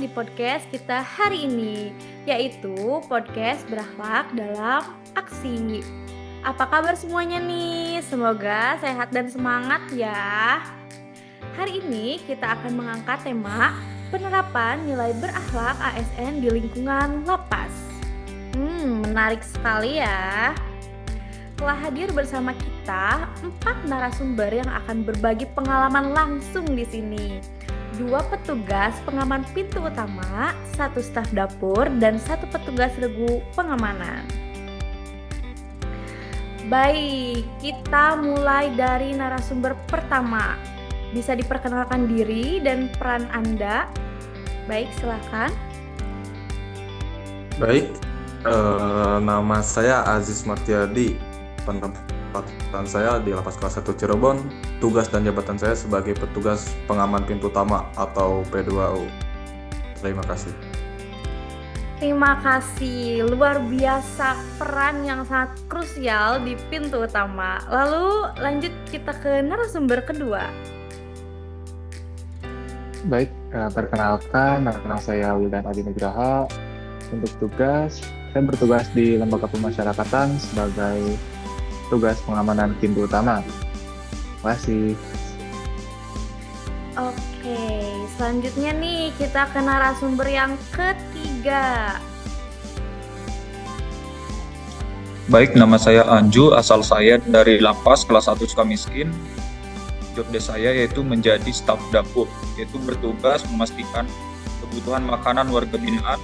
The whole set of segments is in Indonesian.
di podcast kita hari ini, yaitu podcast berakhlak dalam aksi. Apa kabar semuanya nih? Semoga sehat dan semangat ya. Hari ini kita akan mengangkat tema penerapan nilai berakhlak ASN di lingkungan lapas. Menarik sekali ya. Telah hadir bersama kita 4 narasumber yang akan berbagi pengalaman langsung di sini. 2 petugas pengaman pintu utama, 1 staf dapur, dan 1 petugas regu pengamanan. Baik, kita mulai dari narasumber pertama. Bisa diperkenalkan diri dan peran Anda. Baik, silakan. Baik, nama saya Aziz Martiadi. Penempatan saya di Lapas Kelas 1 Cirebon. Tugas dan jabatan saya sebagai petugas pengaman pintu utama atau P2U. Terima kasih. Terima kasih, luar biasa peran yang sangat krusial di pintu utama. Lalu lanjut kita ke narasumber kedua. Baik, perkenalkan, nama saya Wildan Adi Nugraha. Untuk tugas, saya bertugas di Lembaga Pemasyarakatan sebagai tugas pengamanan pintu utama. Terima kasih. Oke, selanjutnya nih kita ke narasumber yang ketiga. Baik, nama saya Anju, asal saya dari Lapas kelas 1 Sukamiskin. Job desk saya yaitu menjadi staf dapur, yaitu bertugas memastikan kebutuhan makanan warga binaan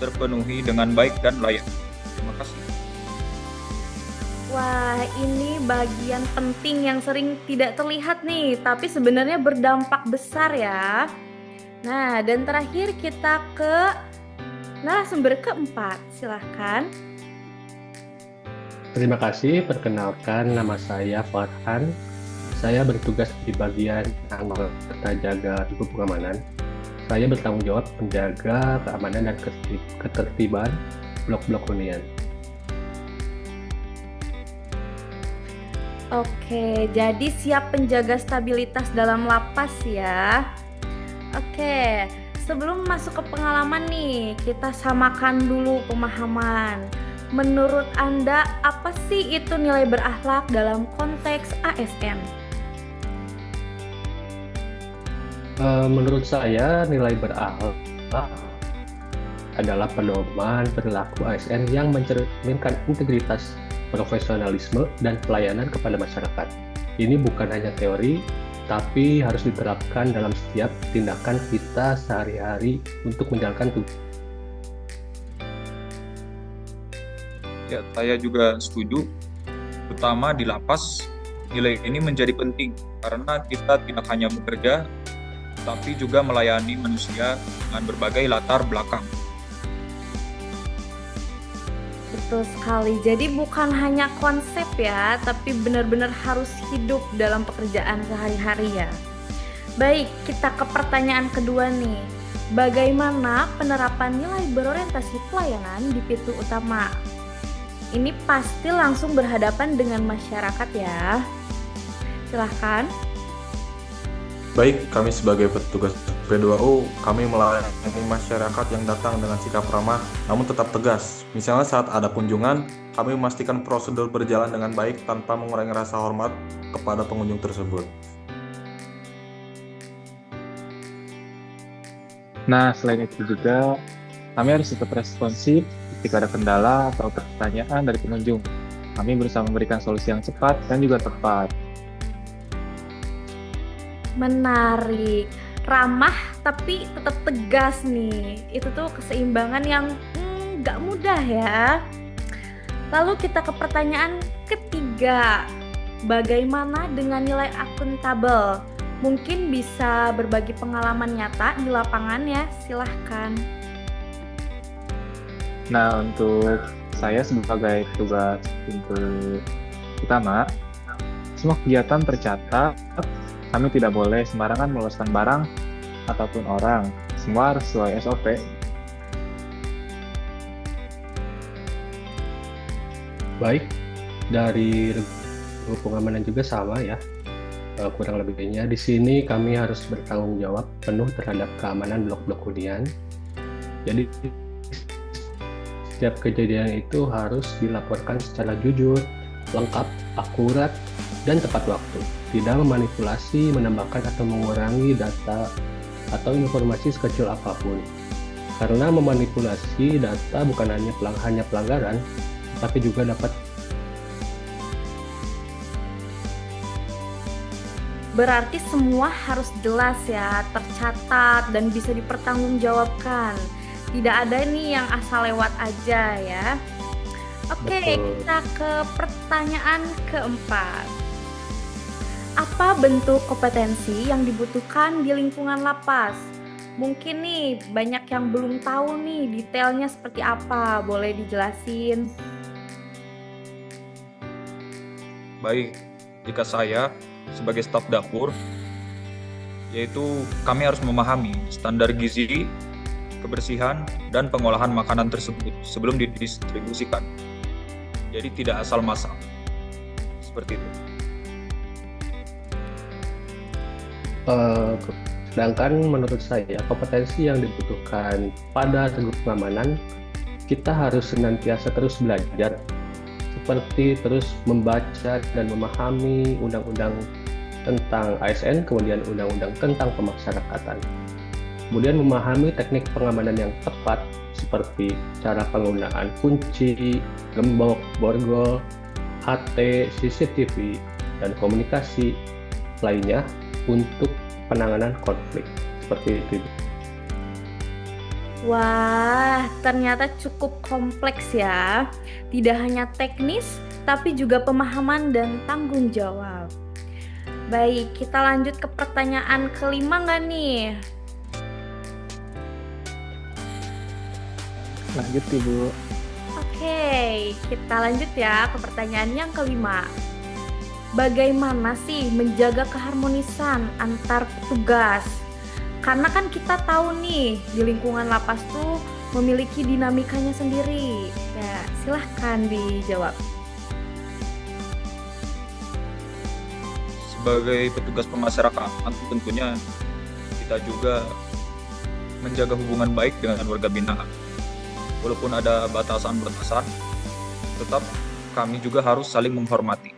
terpenuhi dengan baik dan layak. Terima kasih. Wah, ini bagian penting yang sering tidak terlihat nih, tapi sebenarnya berdampak besar ya. Nah, dan terakhir kita ke narasumber keempat, silahkan. Terima kasih, perkenalkan nama saya Farhan. Saya bertugas di bagian anggota jaga pintu pengamanan. Saya bertanggung jawab menjaga keamanan dan ketertiban blok-blok hunian. Oke, jadi siap penjaga stabilitas dalam lapas ya. Oke, sebelum masuk ke pengalaman nih, kita samakan dulu pemahaman. Menurut Anda, apa sih itu nilai berakhlak dalam konteks ASN? Menurut saya, nilai berakhlak adalah pedoman perilaku ASN yang mencerminkan integritas, profesionalisme, dan pelayanan kepada masyarakat. Ini bukan hanya teori, tapi harus diterapkan dalam setiap tindakan kita sehari-hari untuk menjalankan tugas. Ya, saya juga setuju. Terutama di lapas, nilai ini menjadi penting karena kita tidak hanya bekerja, tapi juga melayani manusia dengan berbagai latar belakang. Betul sekali, jadi bukan hanya konsep ya, tapi benar-benar harus hidup dalam pekerjaan sehari-hari ya. Baik, kita ke pertanyaan kedua nih. Bagaimana penerapan nilai berorientasi pelayanan di pintu utama? Ini pasti langsung berhadapan dengan masyarakat ya. Silahkan. Baik, kami sebagai petugas P2U, kami melayani masyarakat yang datang dengan sikap ramah namun tetap tegas. Misalnya saat ada kunjungan, kami memastikan prosedur berjalan dengan baik tanpa mengurangi rasa hormat kepada pengunjung tersebut. Nah, selain itu juga, kami harus tetap responsif ketika ada kendala atau pertanyaan dari pengunjung. Kami berusaha memberikan solusi yang cepat dan juga tepat. Menarik, ramah tapi tetap tegas nih. Itu tuh keseimbangan yang gak mudah ya. Lalu kita ke pertanyaan ketiga. Bagaimana dengan nilai akuntabel? Mungkin bisa berbagi pengalaman nyata di lapangan ya, silahkan. Nah, untuk saya sebagai petugas pintu utama, semua kegiatan tercatat. Kami tidak boleh sembarangan meloloskan barang ataupun orang. Semua harus sesuai SOP. Baik, dari regu pengamanan juga sama ya. kurang lebihnya di sini kami harus bertanggung jawab penuh terhadap keamanan blok-blok hunian. Jadi setiap kejadian itu harus dilaporkan secara jujur, lengkap, akurat, dan tepat waktu. Tidak memanipulasi, menambahkan atau mengurangi data atau informasi sekecil apapun. Karena memanipulasi data bukan hanya pelanggaran, tapi juga dapat. Berarti semua harus jelas ya, tercatat dan bisa dipertanggungjawabkan. Tidak ada nih yang asal lewat aja ya. Oke, Betul. kita ke pertanyaan keempat. Apa bentuk kompetensi yang dibutuhkan di lingkungan lapas? Mungkin nih banyak yang belum tahu nih detailnya seperti apa, boleh dijelasin? Baik, jika saya sebagai staf dapur, yaitu kami harus memahami standar gizi, kebersihan, dan pengolahan makanan tersebut sebelum didistribusikan. Jadi tidak asal masak. Seperti itu. Sedangkan menurut saya kompetensi yang dibutuhkan pada regu pengamanan, kita harus senantiasa terus belajar, seperti terus membaca dan memahami undang-undang tentang ASN, kemudian undang-undang tentang pemasyarakatan. Kemudian memahami teknik pengamanan yang tepat seperti cara penggunaan kunci, gembok, borgol, HT, CCTV, dan komunikasi lainnya untuk penanganan konflik. Seperti itu. Wah, ternyata cukup kompleks ya. Tidak hanya teknis, tapi juga pemahaman dan tanggung jawab. Baik, kita lanjut ke pertanyaan kelima nggak nih? Lanjut Ibu. Oke, kita lanjut ya ke pertanyaan yang kelima. Bagaimana sih menjaga keharmonisan antar petugas? Karena kan kita tahu nih di lingkungan lapas tuh memiliki dinamikanya sendiri. Ya, silahkan dijawab. Sebagai petugas pemasyarakatan, tentunya kita juga menjaga hubungan baik dengan warga binaan. Walaupun ada batasan-batasan, tetap kami juga harus saling menghormati.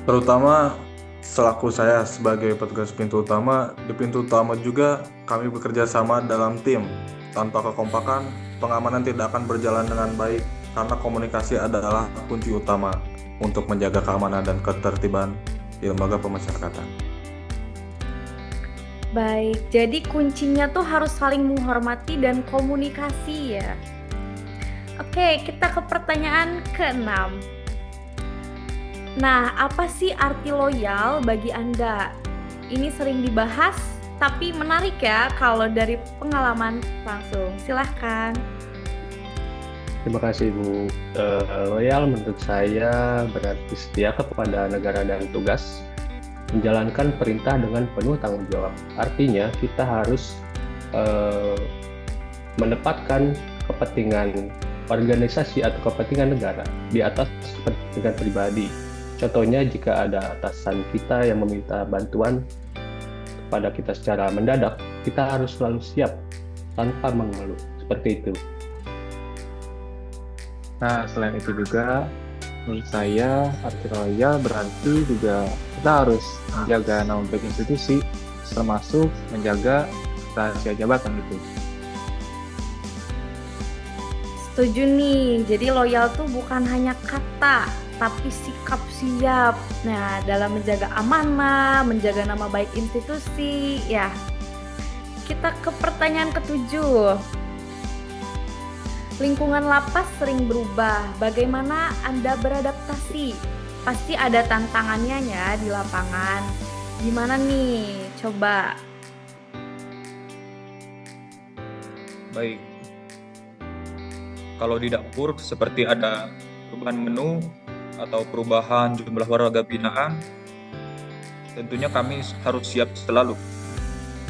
Terutama selaku saya sebagai petugas pintu utama, di pintu utama juga kami bekerja sama dalam tim. Tanpa kekompakan, pengamanan tidak akan berjalan dengan baik karena komunikasi adalah kunci utama untuk menjaga keamanan dan ketertiban di lembaga pemasyarakatan. Baik, jadi kuncinya tuh harus saling menghormati dan komunikasi ya. Oke, kita ke pertanyaan ke-6. Nah, apa sih arti loyal bagi Anda? Ini sering dibahas, tapi menarik ya kalau dari pengalaman langsung. Silahkan. Terima kasih Bu. Loyal menurut saya berarti setia kepada negara dan tugas, menjalankan perintah dengan penuh tanggung jawab. Artinya kita harus menempatkan kepentingan organisasi atau kepentingan negara di atas kepentingan pribadi. Contohnya jika ada atasan kita yang meminta bantuan kepada kita secara mendadak, kita harus selalu siap tanpa mengeluh. Seperti itu. Nah, selain itu juga, menurut saya arti loyal berarti juga kita harus menjaga nama baik institusi, termasuk menjaga rahasia jabatan itu. Setuju nih, jadi loyal tuh bukan hanya kata, tapi sikap siap. Nah, dalam menjaga amanah, menjaga nama baik institusi, ya. Kita ke pertanyaan ke-7. Lingkungan lapas sering berubah. Bagaimana Anda beradaptasi? Pasti ada tantangannya ya di lapangan. Gimana nih? Coba. Baik. Kalau di dapur seperti ada perubahan menu atau perubahan jumlah warga binaan, tentunya kami harus siap selalu,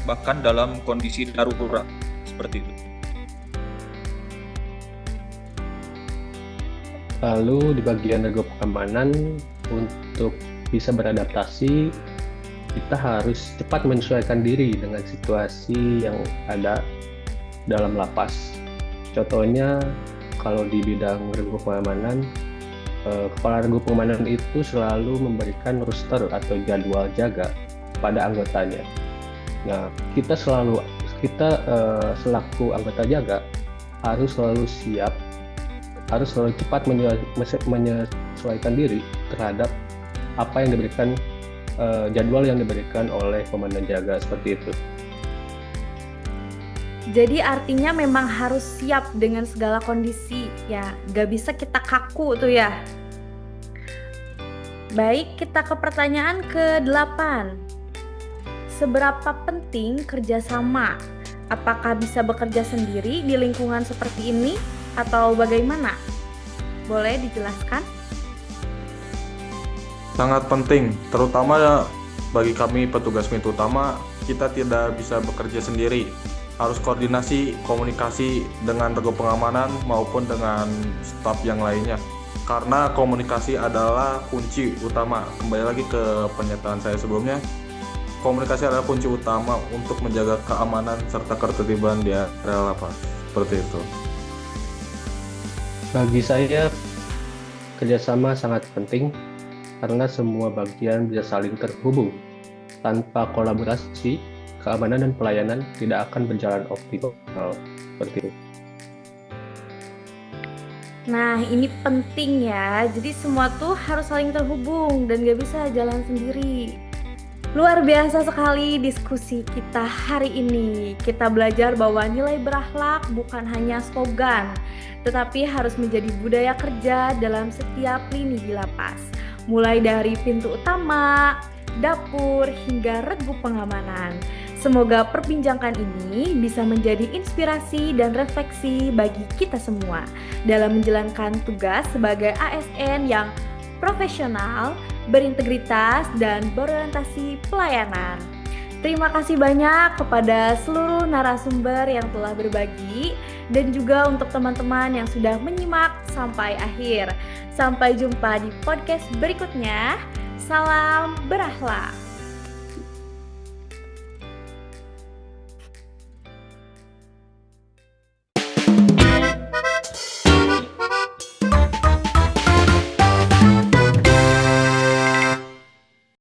bahkan dalam kondisi darurat seperti itu. Lalu di bagian regu pengamanan, untuk bisa beradaptasi, kita harus cepat menyesuaikan diri dengan situasi yang ada dalam lapas. Contohnya, kalau di bidang regu pengamanan, kepala regu pengamanan itu selalu memberikan roster atau jadwal jaga pada anggotanya. Nah, kita selaku anggota jaga harus selalu siap, harus selalu cepat menyesuaikan diri terhadap apa yang diberikan, jadwal yang diberikan oleh komandan jaga, seperti itu. Jadi artinya memang harus siap dengan segala kondisi ya, gak bisa kita kaku tuh ya. Baik, kita ke pertanyaan ke-8. Seberapa penting kerjasama? Apakah bisa bekerja sendiri di lingkungan seperti ini atau bagaimana? Boleh dijelaskan? Sangat penting, terutama bagi kami petugas pintu utama, kita tidak bisa bekerja sendiri. Harus koordinasi, komunikasi dengan regu pengamanan maupun dengan staf yang lainnya. Karena komunikasi adalah kunci utama. Kembali lagi ke pernyataan saya sebelumnya, komunikasi adalah kunci utama untuk menjaga keamanan serta ketertiban di area lapas. Seperti itu. Bagi saya, kerjasama sangat penting karena semua bagian bisa saling terhubung. Tanpa kolaborasi, keamanan dan pelayanan tidak akan berjalan optimal. Seperti itu. Nah, ini penting ya. Jadi semua tuh harus saling terhubung dan gak bisa jalan sendiri. Luar biasa sekali diskusi kita hari ini. Kita belajar bahwa nilai berakhlak bukan hanya slogan, tetapi harus menjadi budaya kerja dalam setiap lini di lapas. Mulai dari pintu utama, dapur, hingga regu pengamanan. Semoga perbincangan ini bisa menjadi inspirasi dan refleksi bagi kita semua dalam menjalankan tugas sebagai ASN yang profesional, berintegritas, dan berorientasi pelayanan. Terima kasih banyak kepada seluruh narasumber yang telah berbagi dan juga untuk teman-teman yang sudah menyimak sampai akhir. Sampai jumpa di podcast berikutnya. Salam berakhlak.